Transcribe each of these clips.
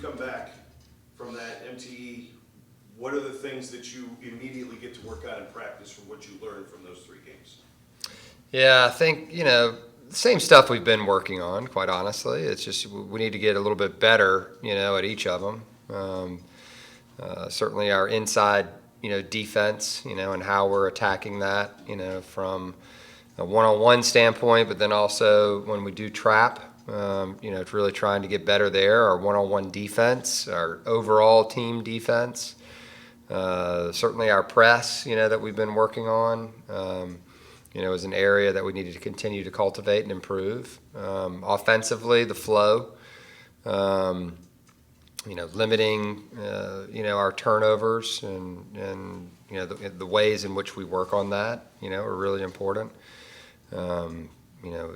come back from that MTE, what are the things that you immediately get to work on in practice from what you learned from those 3 games? Yeah, I think, same stuff we've been working on, quite honestly. It's just we need to get a little bit better, at each of them. Certainly our inside, defense, and how we're attacking that, from a one-on-one standpoint, but then also when we do trap, it's really trying to get better there. Our one-on-one defense, our overall team defense, certainly our press, that we've been working on, is an area that we needed to continue to cultivate and improve. Offensively, the flow, limiting, our turnovers and the ways in which we work on that, are really important.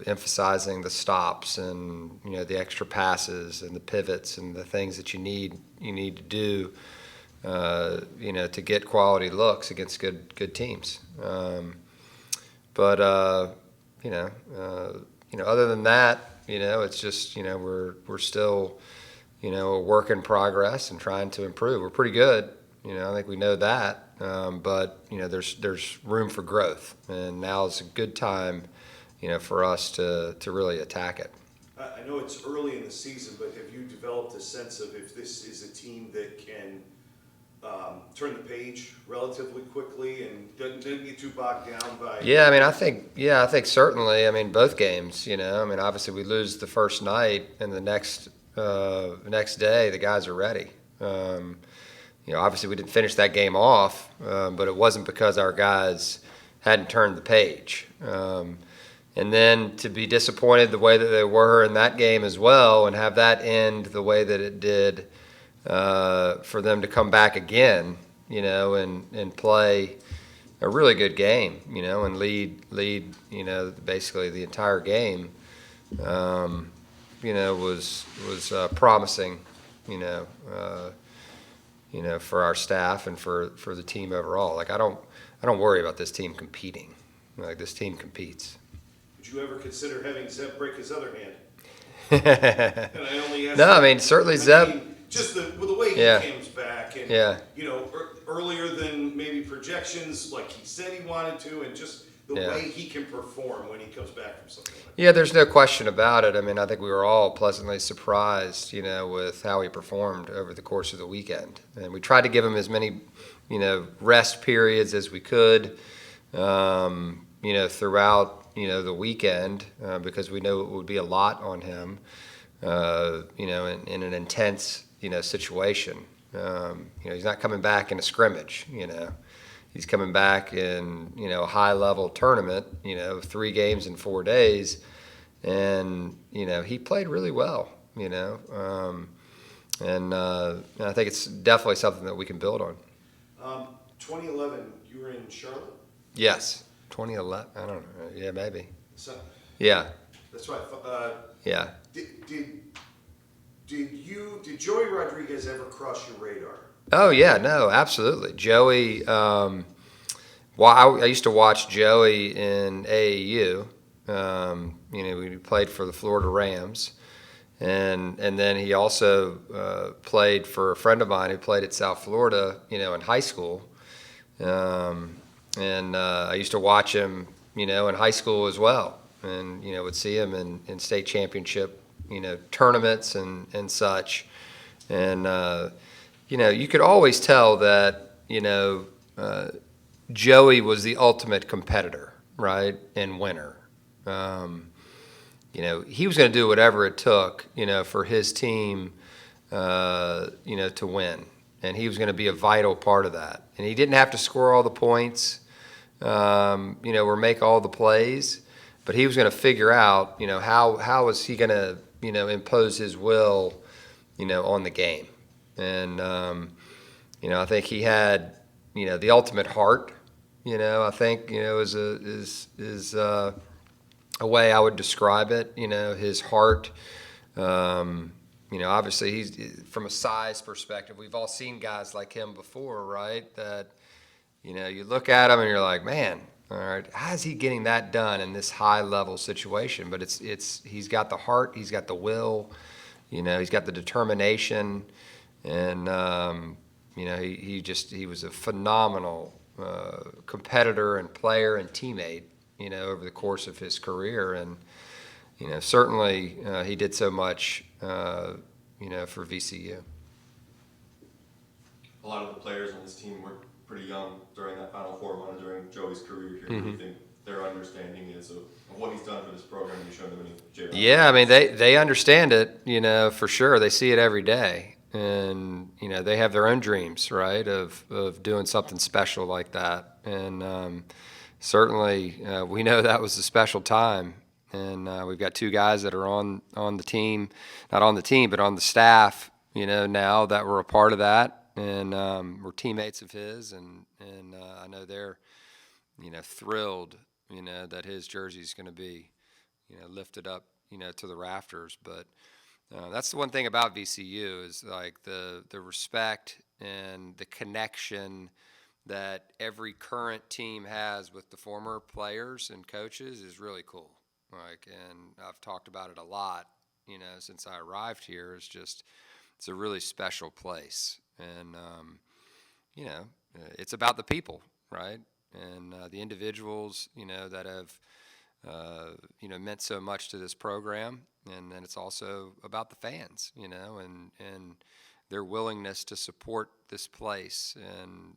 Emphasizing the stops and, the extra passes and the pivots and the things that you need to do, to get quality looks against good teams. But other than that, it's just, we're still, a work in progress and trying to improve. We're pretty good, I think we know that, but there's room for growth, and now's a good time, for us to really attack it. I know it's early in the season, but have you developed a sense of if this is a team that can turn the page relatively quickly and didn't get too bogged down by? Yeah, I think certainly. Both games. Obviously we lose the first night, and the next day the guys are ready. Obviously we didn't finish that game off, but it wasn't because our guys hadn't turned the page. And then to be disappointed the way that they were in that game as well, and have that end the way that it did, for them to come back again, and play a really good game, and lead, basically the entire game, was promising, for our staff and for the team overall. Like I don't worry about this team competing. Like this team competes. Would you ever consider having Zeb break his other hand? And I only ask no, certainly Zeb. Just the way he comes back, and earlier than maybe projections, like he said he wanted to, and just the way he can perform when he comes back from something like that. Yeah, there's no question about it. I think we were all pleasantly surprised, with how he performed over the course of the weekend, and we tried to give him as many, rest periods as we could, throughout, the weekend, because we know it would be a lot on him, in an intense, situation. He's not coming back in a scrimmage, He's coming back in, a high-level tournament, 3 games in 4 days, and, he played really well, and I think it's definitely something that we can build on. 2011, you were in Charlotte? Yes. 2011, I don't know. Yeah, maybe. So, yeah. That's right. Yeah. Did Joey Rodriguez ever cross your radar? Oh yeah, no, absolutely. Joey, I used to watch Joey in AAU. We played for the Florida Rams, and then he also played for a friend of mine who played at South Florida, in high school. And I used to watch him, in high school as well, and would see him in state championship, tournaments and such, and you could always tell that Joey was the ultimate competitor, right, and winner. He was going to do whatever it took, for his team, to win, and he was going to be a vital part of that, and he didn't have to score all the points. Or make all the plays, but he was going to figure out, how was he going to, impose his will, on the game. And, I think he had, the ultimate heart, I think, is a way I would describe it, his heart. Obviously he's from a size perspective. We've all seen guys like him before, right? That, you look at him and you're like, man, all right, how is he getting that done in this high level situation? But he's got the heart, he's got the will, He's got the determination, and he was a phenomenal competitor and player and teammate, over the course of his career. And, certainly he did so much, for VCU. A lot of the players on this team were pretty young during that Final Four run during Joey's career here. What do you think their understanding is of what he's done for this program and showing them any JR? Yeah, I mean, they understand it, for sure. They see it every day. And, they have their own dreams, right, of doing something special like that. And certainly we know that was a special time. And we've got two guys that are on the team, not on the team, but on the staff, now that were a part of that. And we're teammates of his. And I know they're, thrilled, that his jersey is going to be, lifted up, to the rafters. But that's the one thing about VCU is like the respect and the connection that every current team has with the former players and coaches is really cool. And I've talked about it a lot, since I arrived here. It's a really special place. And, it's about the people, right? And the individuals, that have, meant so much to this program. And then it's also about the fans, and their willingness to support this place and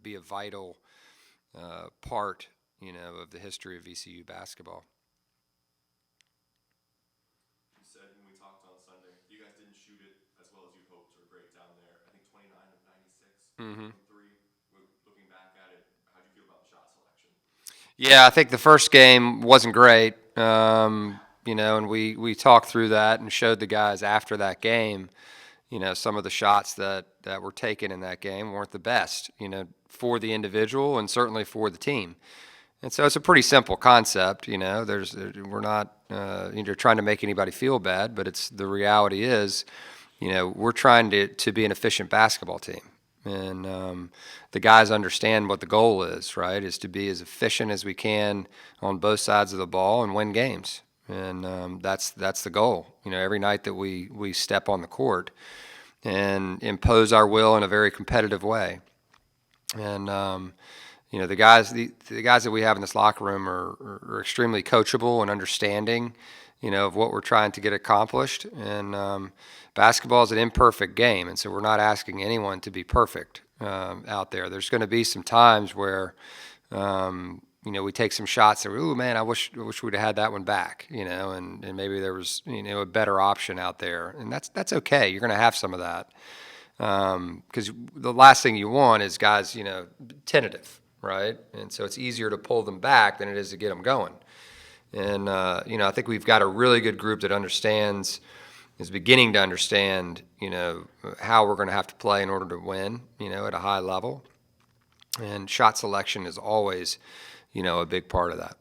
be a vital part, of the history of VCU basketball. You said when we talked on Sunday, you guys didn't shoot it as well as you hoped or great down there. I think 29 of 96 from three. Looking back at it, how do you feel about the shot selection? Yeah, I think the first game wasn't great, and we talked through that and showed the guys after that game, some of the shots that were taken in that game weren't the best, for the individual and certainly for the team. And so it's a pretty simple concept, we're not, trying to make anybody feel bad, but the reality is, we're trying to be an efficient basketball team. And the guys understand what the goal is, right, is to be as efficient as we can on both sides of the ball and win games. And that's the goal, every night that we step on the court and impose our will in a very competitive way. And, the guys that we have in this locker room are extremely coachable and understanding, of what we're trying to get accomplished. And basketball is an imperfect game, and so we're not asking anyone to be perfect out there. There's going to be some times where, we take some shots that, ooh, man, I wish we'd have had that one back, and maybe there was, a better option out there. And that's okay. You're going to have some of that. Because the last thing you want is guys, tentative, right? And so it's easier to pull them back than it is to get them going. And, I think we've got a really good group that is beginning to understand, how we're going to have to play in order to win, at a high level. And shot selection is always, a big part of that.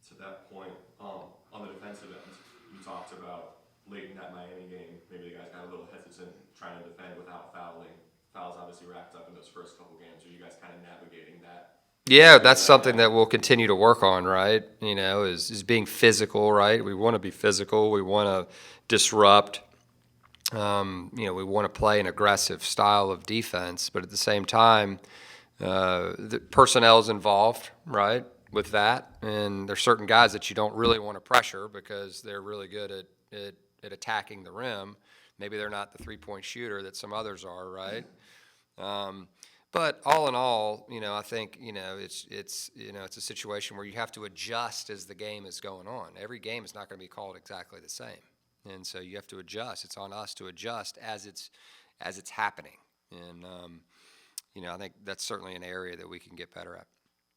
To that point, on the defensive end, you talked about late in that Miami game, maybe the guys got a little hesitant trying to defend without fouling. Fouls obviously racked up in those first couple games. Are you guys kind of navigating that? Yeah, that's something that we'll continue to work on, right? Is being physical, right? We want to be physical. We want to disrupt. We want to play an aggressive style of defense, but at the same time, the personnel is involved, right, with that. And there's certain guys that you don't really want to pressure because they're really good at attacking the rim. Maybe they're not the three-point shooter that some others are, right? But all in all, I think, it's a situation where you have to adjust as the game is going on. Every game is not going to be called exactly the same. And so you have to adjust. It's on us to adjust as it's happening. And, I think that's certainly an area that we can get better at.